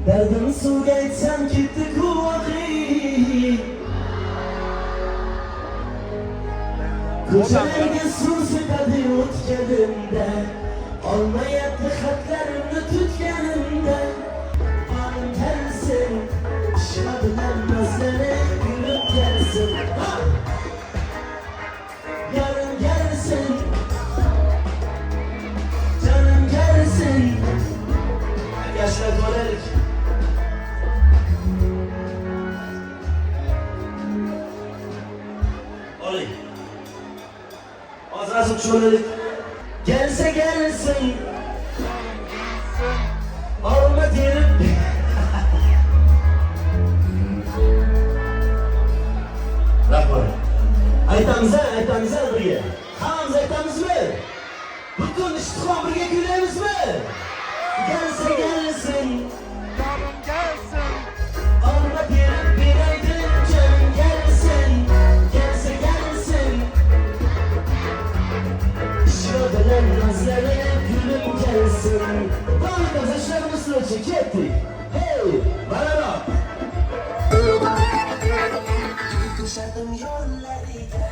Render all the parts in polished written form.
Derdimi suvga etsam ketdi quvvati. Ko'chalarga suv sepadi o'tganimda, olmayapti xatlarimni tutganimda. Olim kelsin, ishma bilan nazlanib gulib kelsin. Yarın gelsin, canım gelsin. Yaşlar dolarlık. Olay. Azrasım şöylelik. Gelse gelsin. Alma diyelim. Rahman. Aytamıza birga. Hammamiz aytamizmi? Butun ishtiqom birga kuylaymizmi? Gelse gelsin. Yarın gelsin. Alma berib beraydi canım gelsin. Gelse gelsin. Shu bilan nazlanib gulum gelsin. Ba'zi ishlarimiz uchun ketdik. Hey, bararoq. Ko'rsatdim yo'llariga.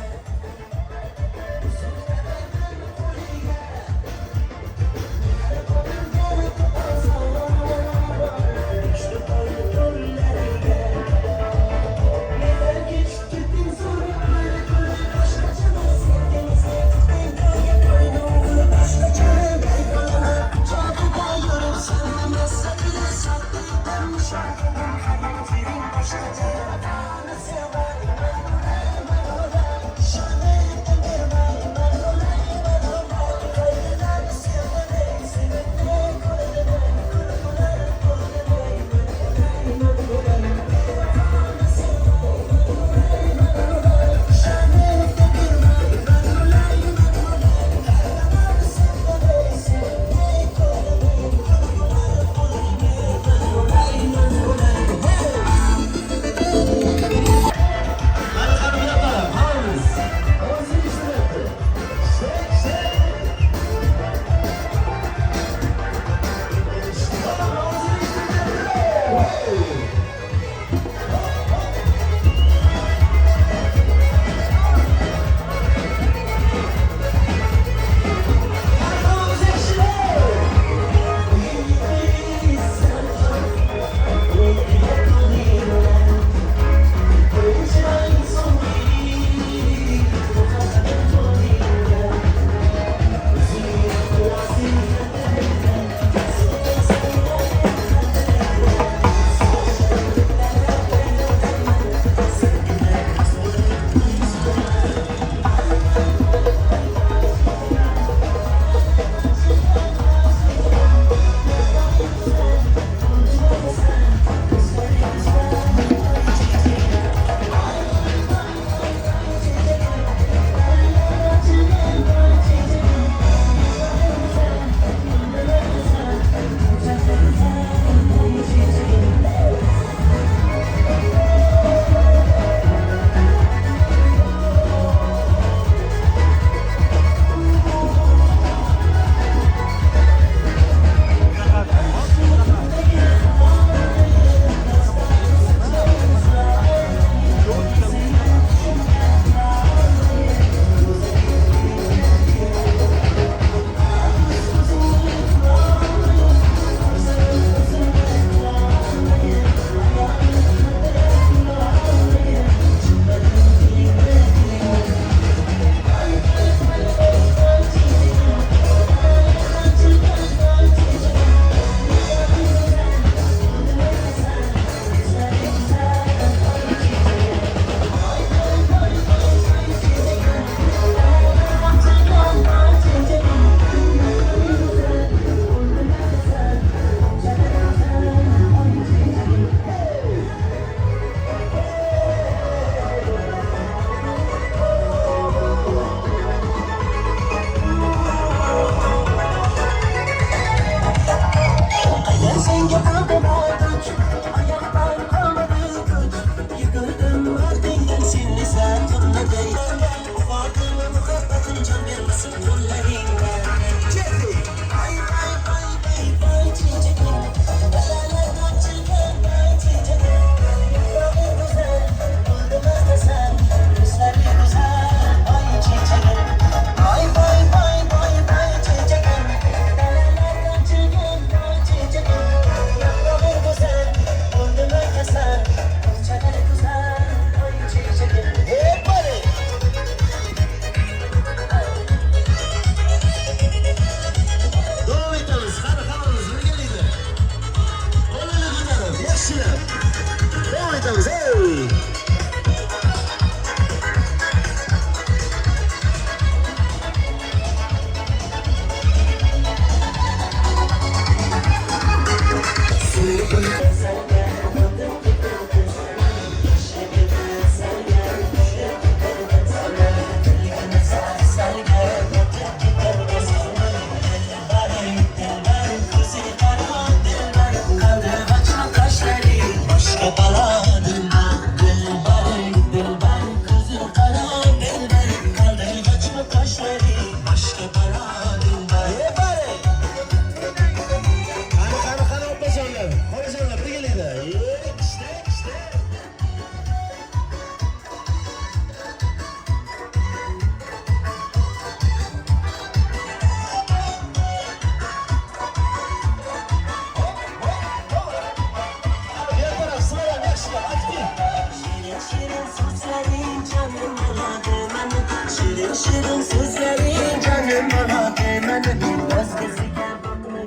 Şirin sözlerin canım bana değmedi. Vazgeçirken bakma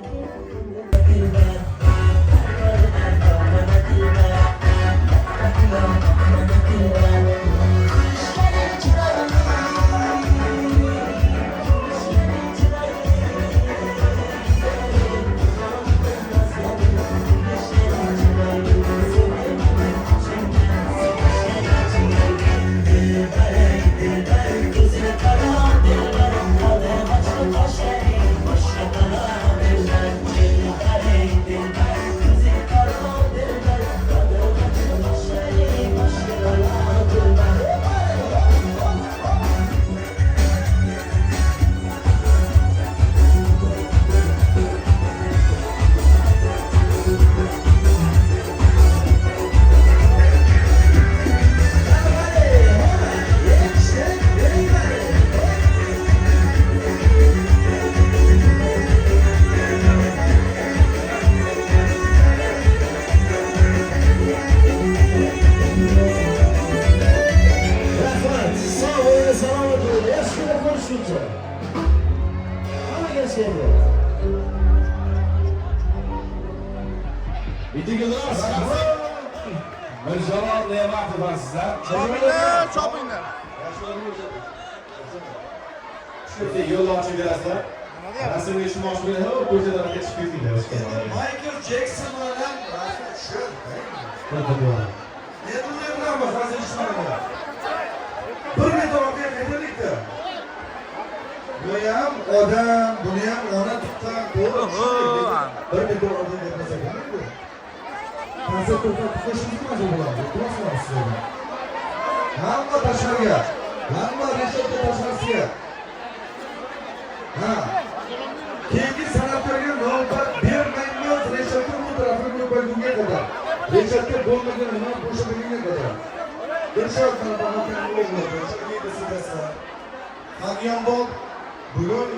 dilber. Bana dilber. Bana dilber. Kuşların çırağını. Kuşların çırağını. Mirjalol Ne'matov va sizlar. Chopinglar. Shu yo'l ochib berasizlar. Rasmga ishmoqchi bilan ko'chadan ketib ketinglar. Michael Jackson bilan rasm tushadi. Nima bilan hozir ishlayapti? Bir metr ortga qaytaylikda. Bu ham odam, buni ham ona tuqqan, to'g'ri. Bir metr ortga qaytmasa bo'lmaydi. Hozir qo'shimiz nima bo'ladi? To'g'ri sizlar. Hamma tashqariga, hamma restoranga tashqarisiga. Ha. Keyingi san'atlarga navbat bermaymiz, restoranga bu tarafga qo'yib qo'ygunga qadar. Restoranga bo'lmagan nima bo'shagunga qadar. Bir soat san'atlarga bo'ladi. Shunday sizlar. Hamyonbol bugun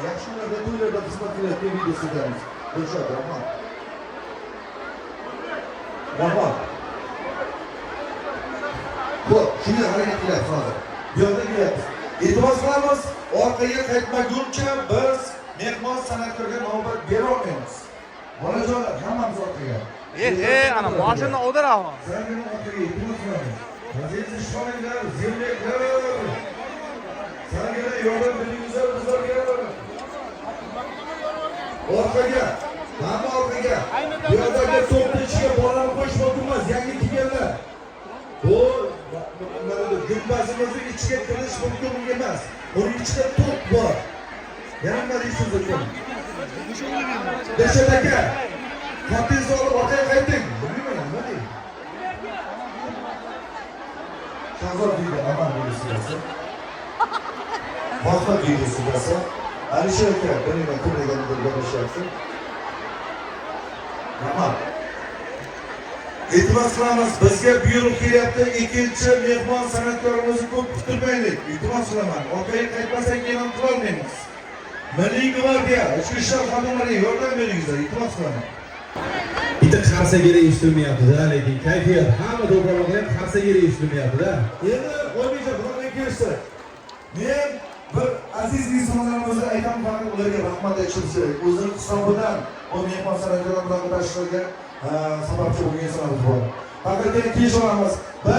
yaxshi kunlarda to'ylarda xizmat qilayotgan video sizlarmiz. Bir soat rahmat. Rahmat. Xo'p, shunday harakat qilyapmiz hozir. Bu yerda qilyapmiz. E'tibor qilamiz, orqaga qaytmaguncha biz mehmon san'atkorga navbat bera olmaymiz. Bolajonlar, hammamiz orqaga. Ana mashina o'diradi. Sizlarga orqaga e'tibor qilamiz. Aziz ishoninglar, zirliklar. Sizlarga yordam beringizlar bizlarga. Orqaga, hamma orqaga. Bu yerdagi to'pni ichiga bolalarni qo'yish mumkin emas, yangi kelganlar. Bu gumbazimizni ichiga kirish mumkin emas. Uning ichida to'p bor. Yana nima deysiz ekan? Beshat aka, qopingizni olib orqaga qayting. Bilmayman, nima deydi? Shahzod deydi, aman deysiz. Boshqa deysiz. Alisher aka, bilmayman, kimlarga gaplashyapsiz. Rahmat. E'tibor qilamiz, bizga buyruq kelyapti, ikkinchi mehmon san'atkorimizni ko'p kutilmaylik. Iltimos qilaman, orqaga qaytmasak e'lon qila olmaymiz. Milliy gvardiya, ichki ishlar xodimlariga yordam beringizlar, iltimos qilaman. Bitta qarsa kerak eshitilmayapti-da, lekin kayfiyat hamma to'g'riroq ham qarsa kerak eshitilmayapti-da. Endi qo'ymaycha bularga kelishsak. Men bir aziz insonlarimizni aytaman, faqat ularga rahmat aytishimiz kerak. O'zini hisobidan bu mehmon san'atkorlar bilan qatnashishlarga sababchi bo'lgan insonlar bor. Faqat kelishamiz. 1,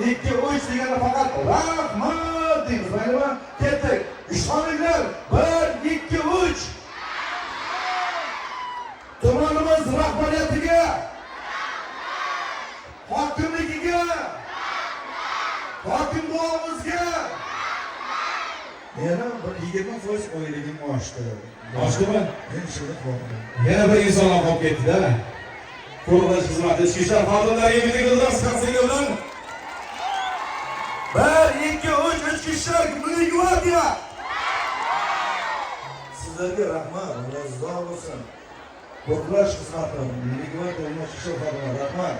2, 3 deganda faqat rahmat deymiz. Maylimi? Ketdik. Ishoninglar. 1, 2, 3. Tumanimiz rahbariyatiga hokimligiga, hokim buvamizga yana bir 20% oyligim oshdi. Oshdimi? Men shuni qo'ydim. Yana bir inson qolib ketdi-da. Qurilish xizmati ichki ishlar xodimlariga bitta iltimos qilsangiz bilan. 1, 2, 3 ichki ishlar milliy gvardiya. Sizlarga rahmat, razzo bo'lsin. Qo'riqlash xizmati milliy gvardiya ichki ishlar xodimlari rahmat.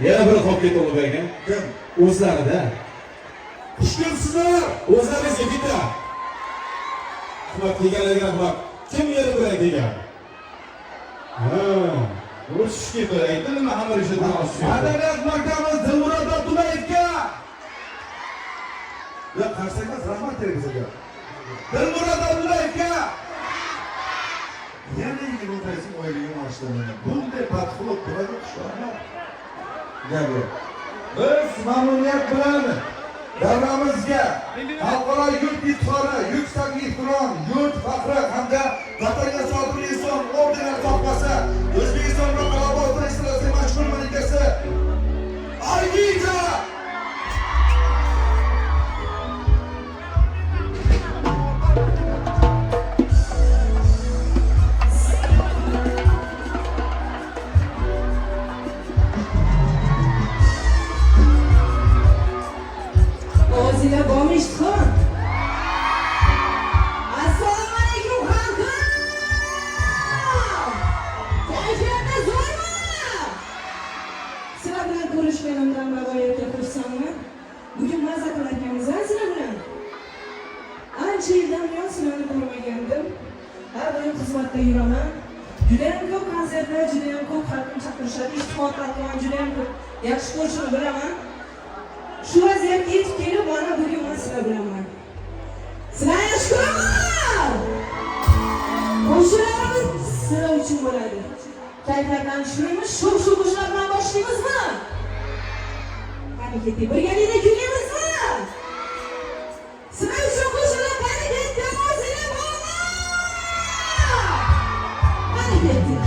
Yana bir qolib ketdi Ulug'bek. Kim? O'zlarida. Xush kelibsizlar. O'zlaringizga bitta. Xizmat qilganlarga bak. Kim yeri bilan degan? Ha, urush ketdi. Aytdimmi hamma ishdan oshish. Madaniyat maktabi Dilmurod Abdullayevga. Ya qarsak emas, rahmat televiziyaga. Dilmurod Abdullayevga. Yana 20% oyligim oshdi. Bunday patxulub turadi xushxabar. Gapi. Biz mamnuniyat bilan davramizga xalqaro yurt iftixori, yuksak ehtirom, yurt faxri hamda vatanga sodiq inson ordenlari topg'asi O'zbekiston va Qorabog' Respublikasi mashhur malikasi Aygita O'zinglar bormishdixon. Assalomu alaykum xalqim. Kayfiyatda zo'rmi? Sizlar bilan ko'rishganimdan bag'oyatga xursandman. Bugun maza qilarkanmiz sizlar bilan. Ancha yildan buyon sizlarni ko'rmagandim. Har doim xizmatda yuraman. Juda ham ko'p konsertlar, juda ham ko'p xalqim chaqirishadi, istiqomat qilaman, juda ham ko'p yaxshi ko'rishni bilaman. Shu vaziyatga yetib kelib, mana bugun men sizlar bilanman. Sizlarni yaxshi ko'raman. Qo'shiqlarimiz sizlar uchun bo'ladi. Kayfiyatlanishimiz shu qo'shiqlar bilan boshlaymizmi? Qani ketdik, birgalikda kuylaymizmi? Sizlar uchun qo'shiqlar qani ketdik, o'zinglar bormi? Qani ketdik.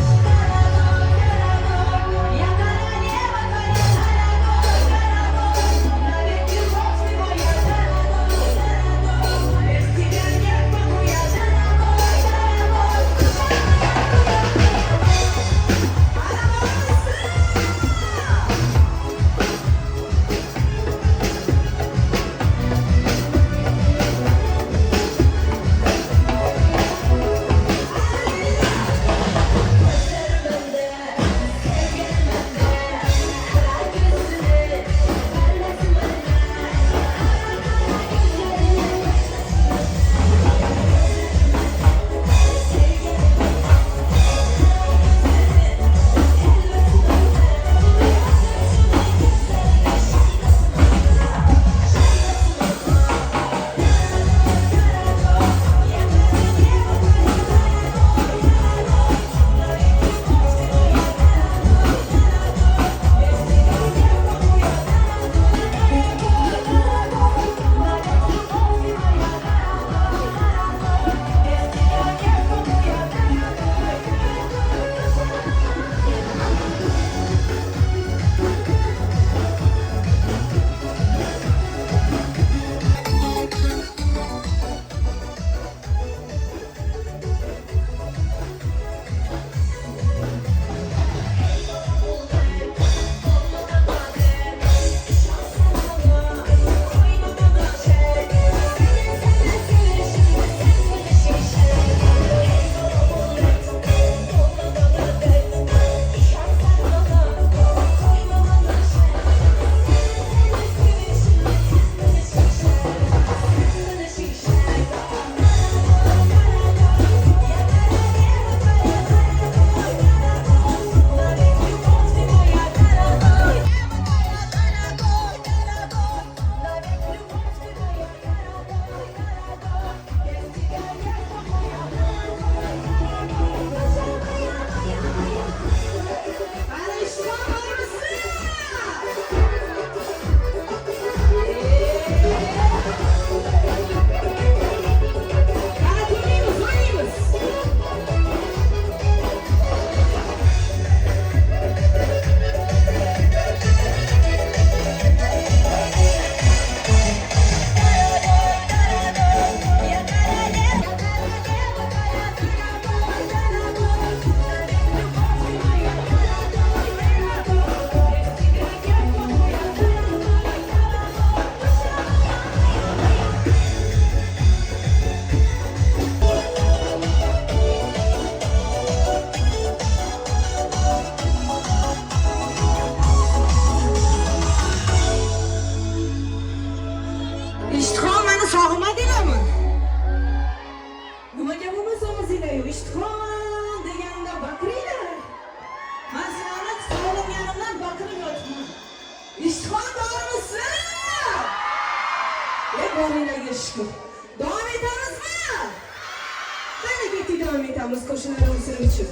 shukur. Davom etamizmi? Qani ketdik, davom etamiz qo'shiqlarimiz uchun.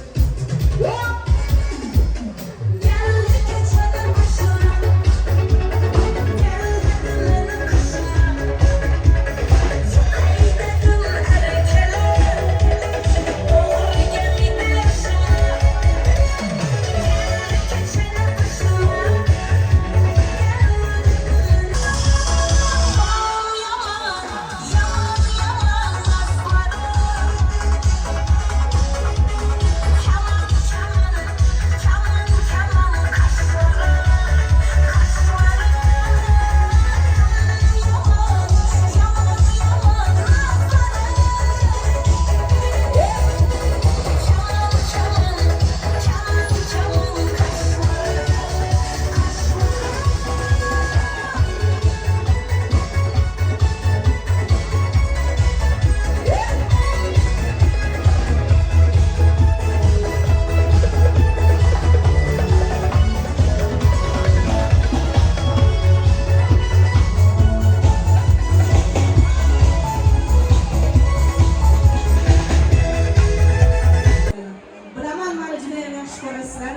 Bilaman, meni juda ham yaxshi ko'rasizlar.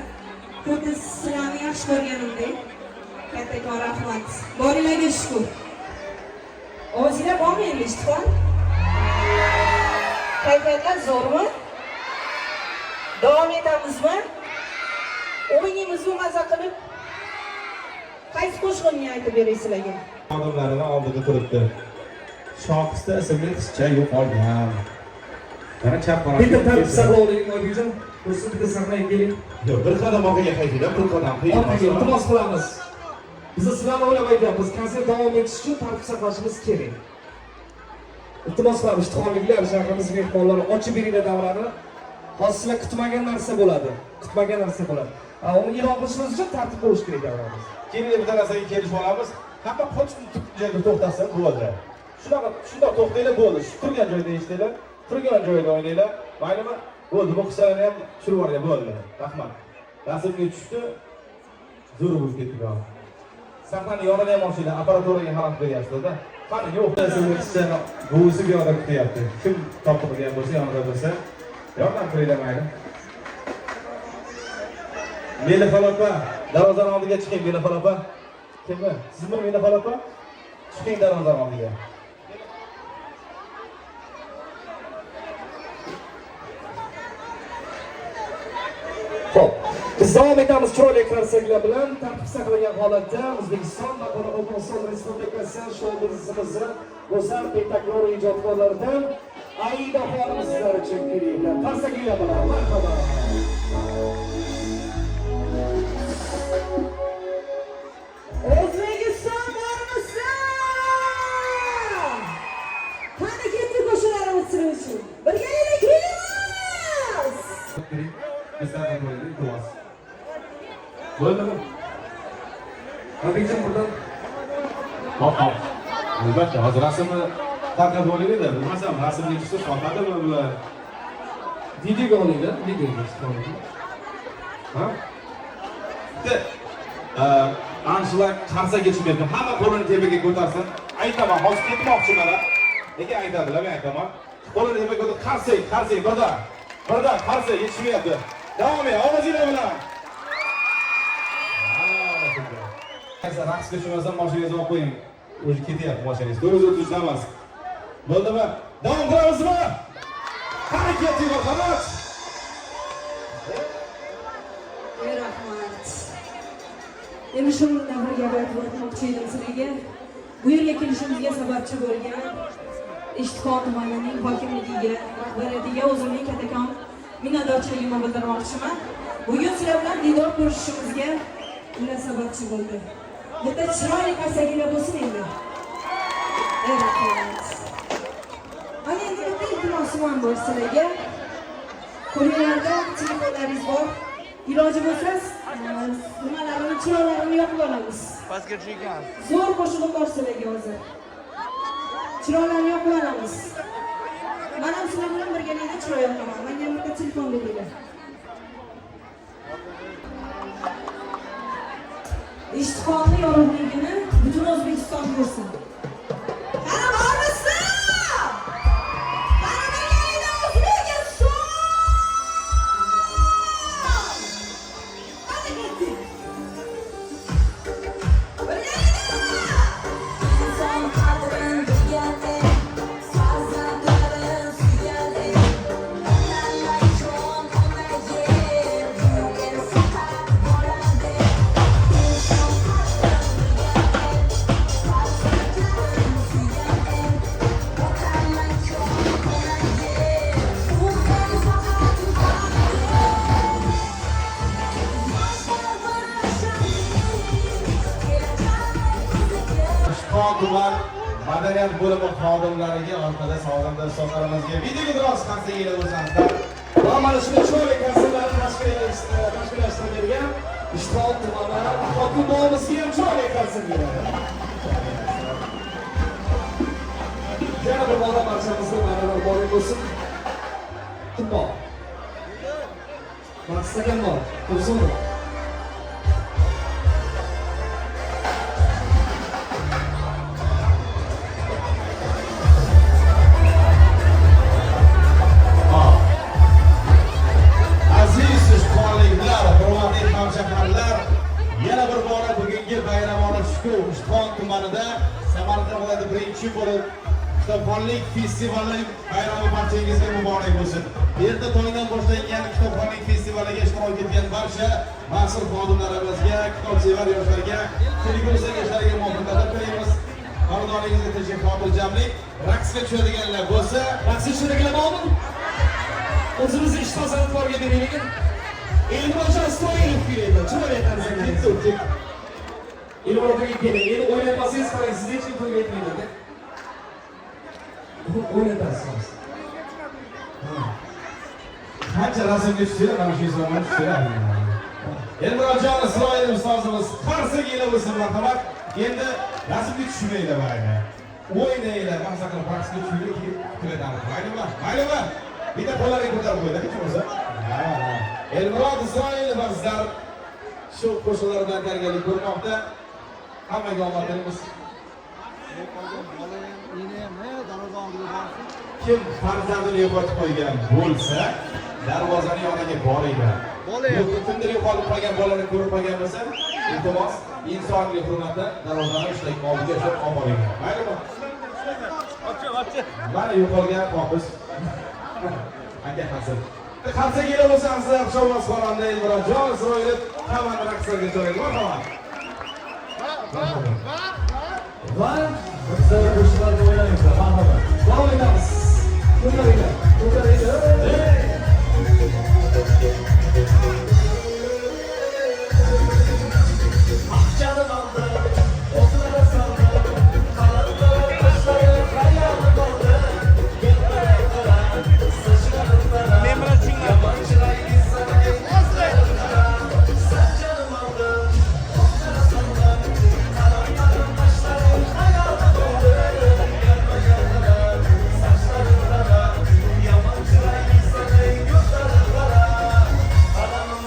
Xuddi sizlarni yaxshi ko'rganimdek. Kattakon rahmat. Boringlarga shukur. Ovozinglar bormi endi Ishtixon? Kayfiyatlar zo'rmi? Davom etamizmi? O'yinimizni maza qilib qaysi qo'shiqni aytib beraysizlarga? Xodimlarining oldida turibdi. Shohista ismli qizcha yo'qolgan. Mana chap qarab. Bitta tartib saqlovligini o'rgatgan. O'zini bitta saqlayib keling. Yo'q, bir qadam orqaga qaytinglar, bir qadam Orqaga iltimos qilamiz. Biz sizlarni o'ylab aytyapmiz, konsert davom etishi uchun tartib saqlashimiz kerak. Iltimos qilamiz, Ishtixonliklar, shahrimiz mehmonlari ochib beringlar davrani. Hozir sizlar kutmagan narsa bo'ladi. Kutmagan narsa bo'ladi. Uni e'lon qilishimiz uchun tartib bo'lishi kerak davramiz. Keling, bitta narsaga kelishib olamiz. Hamma qochib joyda to'xtasa bo'ldi. Shundoq to'xtanglar bo'ldi. Turgan joyda eshitinglar, turgan joyda o'ynanglar. Maylimi? Bo'ldi, bu qizlarni ham tushirib yuborgan bo'ldi. Rahmat. Nasibga tushdi. Zo'r bo'lib ketdik hozir. Sahnani yonini ham ochinglar, aparaturaga xalaqit beryapsizlar-da. Qani yo'q, sizning qizchani buvisi bu yoqda kutyapti. Kim topib qilgan bo'lsa, yonida bo'lsa, yordam qilinglar mayli. Melifal opa, darvozaning oldiga chiqing, Melifal opa. Kimmi? Sizmi Melifal opa? Chiqing darvozaning oldiga. Xo'p, biz davom etamiz chiroyli konsertlar bilan tartib saqlagan holatda O'zbekiston va Qoraqalpog'iston Respublikasi shou-biznesimizni go'zal spektakl ijodkorlaridan Aida xonim sizlar uchun kelinglar. Qarsaklar bilan marhaba. O'zbekiston bormisan? Qani ketdik qo'shiqlarimiz uchun. Birgalikda kelamiz. Bizlarga bo'ldi, iltimos. Bo'ldimi? Habibjon buradan Hop. Albatta, hozir rasmni tarqatib olaylik-da. Bilmasam, rasmga tushsa sotadimi bular? videoga olinglar, videoga chiqaring. Ha? Bitta anshlag qarsa geçib berdi. Hamma qo'lini tepaga ko'tarsin. Aytaman, hozir ketmoqchilar. Nega aytadilar, men aytaman. Qo'lini tepaga ko'tarib qarsang, birdan qarsa yetishmayapti. Davom et, ovozinglar bilan. Raqsga tushmasam, mashinangizni olib qo'ying. O'zi ketyapti mashinangiz. O'zi emas. Bo'ldimi? Davom qilamizmi? Qani ketinglar, xabar. Rahmat. Endi shu davr gap aytib o'tmoqchi edim sizlarga. Bu yerga kelishimizga sababchi bo'lgan Ishtixon tumanining hokimligiga, rahbariyatiga o'zimning kattakon minnatdorchiligimni bildirmoqchiman. Bugun sizlar bilan diydor ko'rishishimizga ular sababchi bo'ldi. Bitta chiroyli qarsaklar bo'lsin endi. Rahmat. Mana endi bitta iltimosim ham bor sizlarga. Qo'linglarda telefonlaringiz bor. Iloji bo'lsa, nimalarini, chiroylarini yoqib olamiz. Pastga tushgan. Zo'r qo'shig'im bor sizlarga hozir. Chiroylarni yoqib olamiz. Men ham sizlar bilan birgalikda chiroy yoqaman. Menga ham bitta telefon beringlar. Ishtixonni yorug'ligini butun O'zbekiston ko'rsin. Qani bormisan? tuman madaniyat bo'limi xodimlariga orqada sog'lom dostonlarimizga video biroz qancha yil o'zingizlar Va mana shunday chiroyli konsertlarni tashkillashtirgan Ishtihod tumani hokim nomimizga ham chiroyli konsert beradi. Yana bir bora barchamizga ma'nolar boring bo'lsin. Kim bor? Maqsad ham bor. Tursun. Aziz ishqibonliklar, hurmatli hamshaharlar, yana bir bora bugungi bayramona shukuh Ishtihod tumanida Samarqand viloyati birinchi bo'lib kitobxonlik festivali bayrami barchangizga muborak bo'lsin. Erta tongdan boshlangan kitobxonlik festivaliga ishtirok etgan barcha mas'ul xodimlarimizga, kitobsevar yoshlarga, kelgusi yoshlarga muvaffaqiyat tilaymiz. Xonadoningizga tinchlik, xotirjamlik, raqsga tushadiganlar bo'lsa, Raqsga tushadiganlar bormi? O'zimizni Ishtihod san'atkorga beraylik. Elmurod Astoyinov kuylaydi. Chiroyli tarzda. Elmurodga keling. Endi o'ynatmasangiz qarang, siz hech kim to'yga aytmaydi. O'ynatasiz. qancha rasmga tushsanglar mana shu insonlar tushadi. Elmurodjon Isroilov ustozimiz qarsak yili bo'lsin marhamat. Endi rasmga tushmaylar mayli. O'ynaylar, maqsad qilib raqsga tushmaylik, kuladamiz. Maylimi? Maylimi? Bitta qo'llarga ko'tarib qo'yinglar, hech bo'lmasa. Elmurod Isroilov bizlar shu qo'shiqlar bilan tayyorgarlik ko'rmoqda. Hammaga omad tilaymiz. Kim farzandini yo'qotib qo'ygan bo'lsa, darvozani yoniga boringlar. Kimdir yo'qolib qolgan bolani ko'rib qolgan bo'lsa, iltimos insonga hurmatdan darvozani ushlang, oldiga ushlab olib boringlar. Maylimi? Mana yo'qolgan qo'piz. Aka Hasan. Qarsak yili bo'lsangiz, Shovvoz xonanda Elmurodjon Isroilov hammani raqslarga jo'raydi. Marhamat. Va bizlar qo'shiqlarni o'ynaymiz. Marhamat. Davom etamiz. Ko'taringlar. Ko'taringlar. Men bilan tinglar. Adamım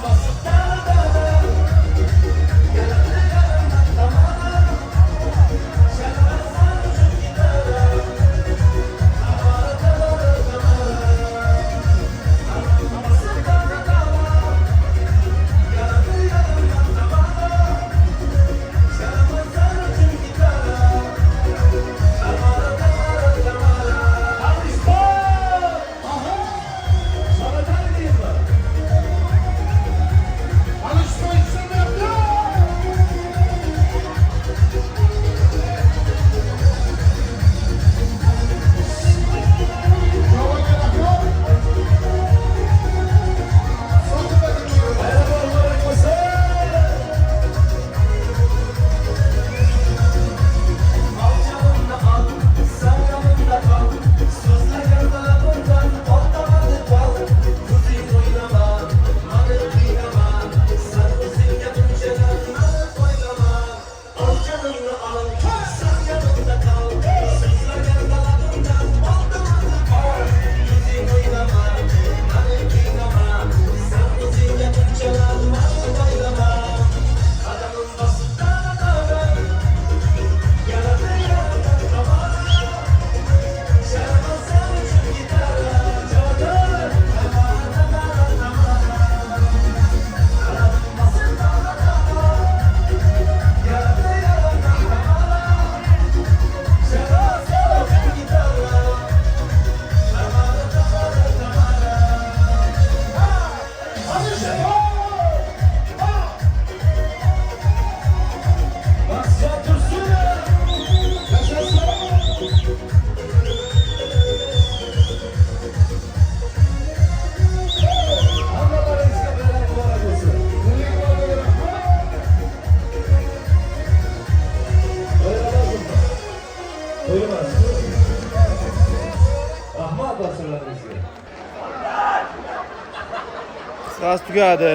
Gaz tugadi.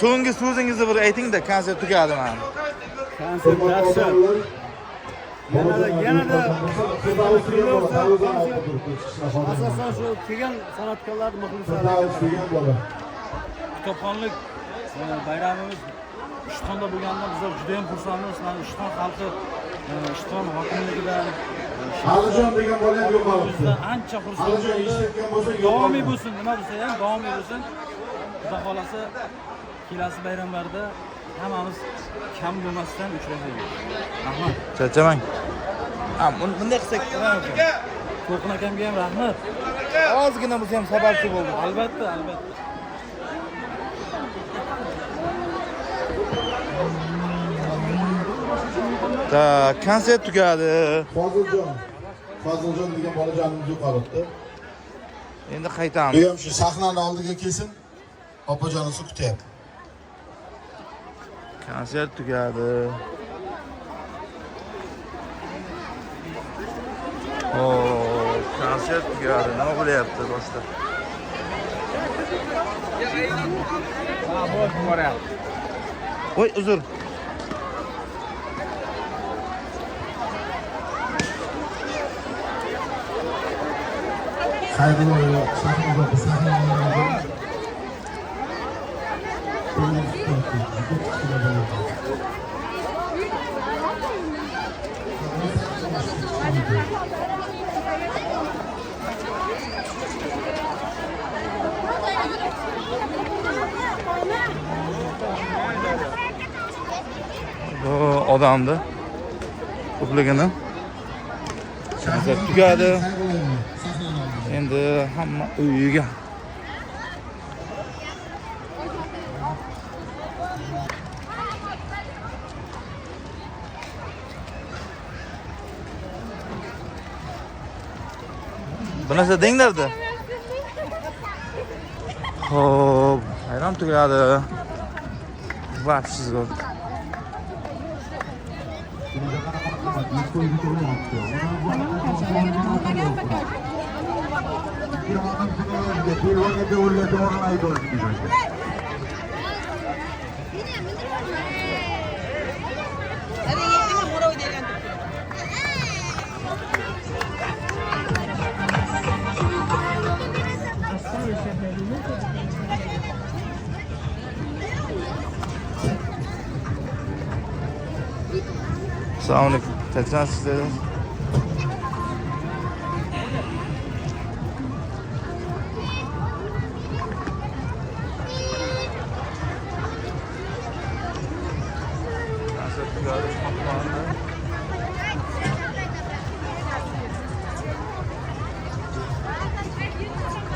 So'nggi so'zingizni bir ayting-da, konsert tugadi mana. Konsert yaxshi. Yanada asosan shu kelgan san'atkorlar muxlislariga kitobxonlik bayramimiz Ishtonda bo'lganidan bizlar juda ham xursandmiz. Mana Ishton xalqi Ishton hokimligidan Alijon degan bola ham yo'qolibdi. ancha xursand Alijon bo'ldi. eshitgan bo'lsa Davomiy bo'lsin, nima bo'lsa ham davomiy bo'lsin. Xudo xolasa kelasi bayramlarda hammamiz kam bo'lmasdan uchrashaylik. Rahmat. Charchamang. Bunday qilsak nima ekan? To'qin akamga ham rahmat. Ozgina bo'lsa ham sababchi bo'ldi. Albatta, albatta. Ta, konsert tugadi. Foziljon degan bolajonimiz yo'qolibdi. Endi qaytamiz. Bu ham shu sahnani oldiga kelsin. Opajonisi kutyapti. Konsert tugadi. Konsert tugadi. Nima bo'lyapti do'stlar? Voy, uzr. Sayg'o'li sahnada sahnani Bu odamni ko'pligini konsert tugadi. Endi hamma uyiga. Bu narsa denglarda. Xo'p, bayram tugadi. Вообще zo'r. Assalomu alaykum. Tachasizlar. Konsert tugadi.